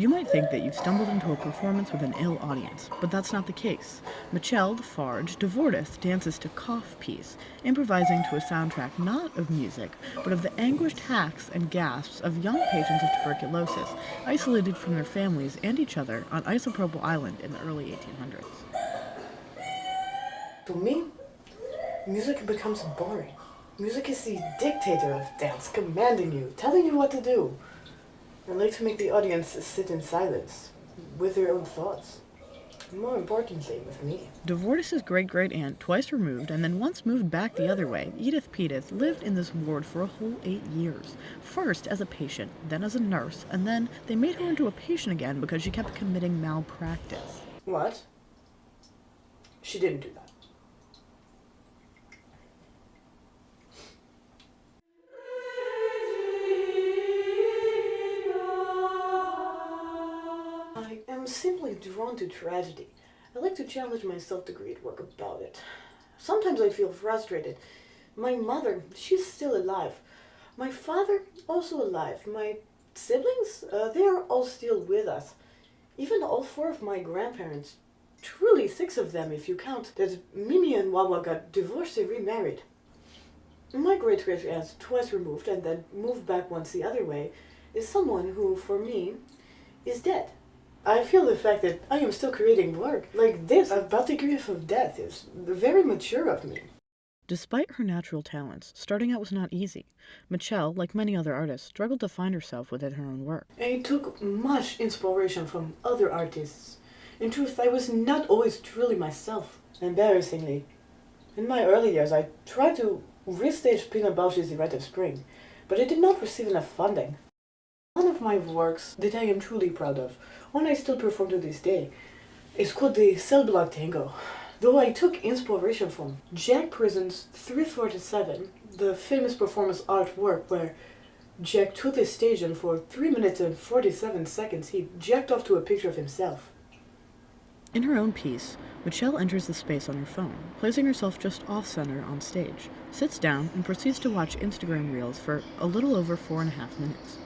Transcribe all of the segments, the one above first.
You might think that you've stumbled into a performance with an ill audience, but that's not the case. Mitchelle, the Farge, Devortis dances to Cough Piece, improvising to a soundtrack not of music, but of the anguished hacks and gasps of young patients of tuberculosis, isolated from their families and each other on Isopropyl Island in the early 1800s. To me, music becomes boring. Music is the dictator of dance, commanding you, telling you what to do. I like to make the audience sit in silence, with their own thoughts. More importantly, with me. Devortis' great-great-aunt, twice removed and then once moved back the other way, Edith Pedith, lived in this ward for a whole 8 years. First as a patient, then as a nurse, and then they made her into a patient again because she kept committing malpractice. What? She didn't do that. I am simply drawn to tragedy. I like to challenge myself to create work about it. Sometimes I feel frustrated. My mother, she's still alive. My father, also alive. My siblings, they are all still with us. Even all 4 of my grandparents, truly 6 of them if you count that Mimi and Wawa got divorced and remarried. My great-great-aunt, twice removed and then moved back once the other way, is someone who, for me, is dead. I feel the fact that I am still creating work like this about the grief of death is very mature of me. Despite her natural talents, starting out was not easy. Mitchelle, like many other artists, struggled to find herself within her own work. I took much inspiration from other artists. In truth, I was not always truly myself, embarrassingly. In my early years, I tried to restage Pina Bausch's The Rite of Spring, but I did not receive enough funding. One of my works that I am truly proud of, one I still perform to this day, is called the Cell Block Tango. Though I took inspiration from Jack Prison's 347, the famous performance artwork where Jack took the stage and for 3 minutes and 47 seconds he jacked off to a picture of himself. In her own piece, Mitchelle enters the space on her phone, placing herself just off-center on stage, sits down, and proceeds to watch Instagram Reels for a little over 4.5 minutes.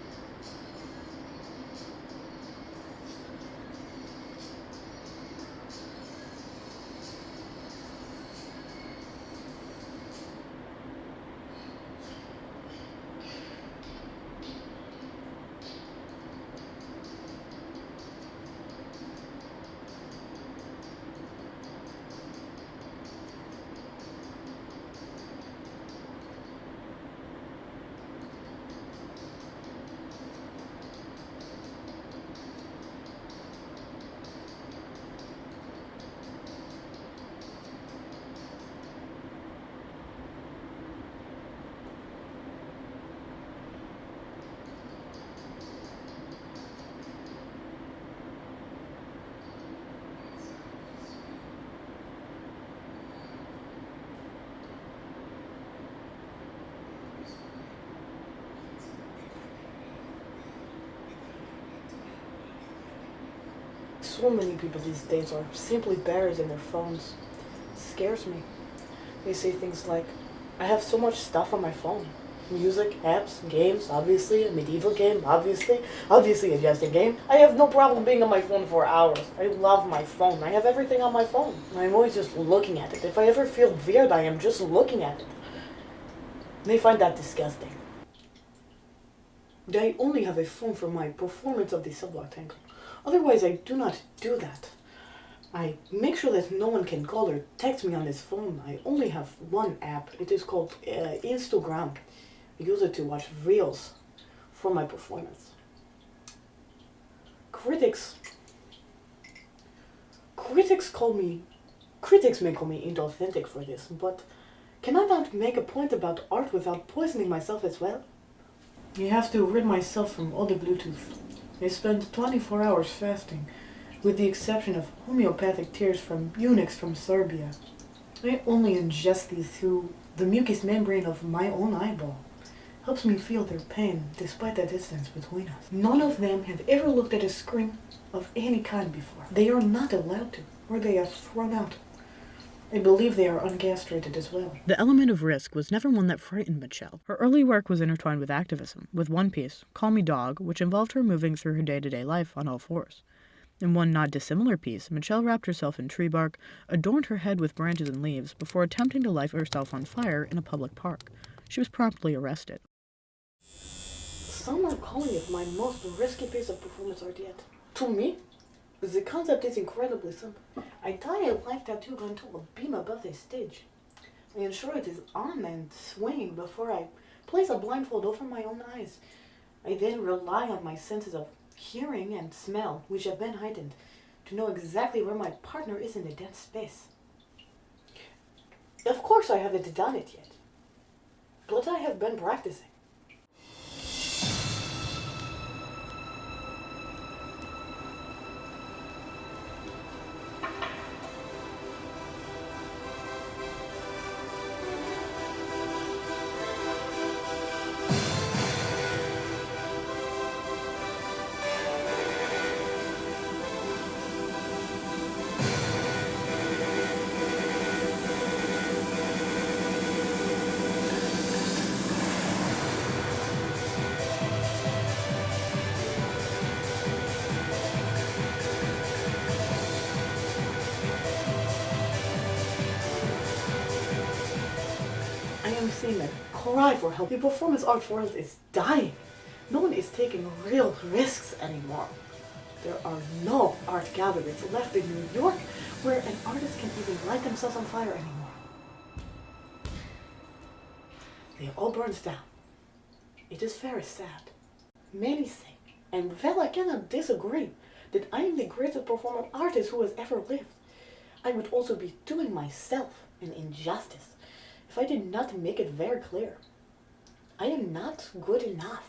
So many people these days are simply buried in their phones. It scares me. They say things like, I have so much stuff on my phone. Music, apps, games, obviously, a medieval game, obviously a jesting game. I have no problem being on my phone for hours. I love my phone. I have everything on my phone. I'm always just looking at it. If I ever feel weird, I am just looking at it. They find that disgusting. I only have a phone for my performance of the Cell Block Tango. Otherwise, I do not do that. I make sure that no one can call or text me on this phone. I only have one app. It is called Instagram. I use it to watch reels for my performance. Critics may call me inauthentic for this, but can I not make a point about art without poisoning myself as well? I have to rid myself from all the Bluetooth. I spend 24 hours fasting, with the exception of homeopathic tears from eunuchs from Serbia. I only ingest these through the mucous membrane of my own eyeball. Helps me feel their pain despite the distance between us. None of them have ever looked at a screen of any kind before. They are not allowed to, or they are thrown out. I believe they are uncastrated as well. The element of risk was never one that frightened Mitchelle. Her early work was intertwined with activism, with one piece, Call Me Dog, which involved her moving through her day-to-day life on all fours. In one not dissimilar piece, Mitchelle wrapped herself in tree bark, adorned her head with branches and leaves, before attempting to light herself on fire in a public park. She was promptly arrested. Some are calling it my most risky piece of performance art yet. To me, the concept is incredibly simple. I tie a life tattoo onto a beam above the stage. I ensure it is on and swinging before I place a blindfold over my own eyes. I then rely on my senses of hearing and smell, which have been heightened, to know exactly where my partner is in the dense space. Of course I haven't done it yet, but I have been practicing. I am seeing a cry for help. The performance art world is dying. No one is taking real risks anymore. There are no art galleries left in New York where an artist can even light themselves on fire anymore. They all burned down. It is very sad. Many say, and well, I cannot disagree, that I am the greatest performance artist who has ever lived. I would also be doing myself an injustice if I did not make it very clear. I am not good enough.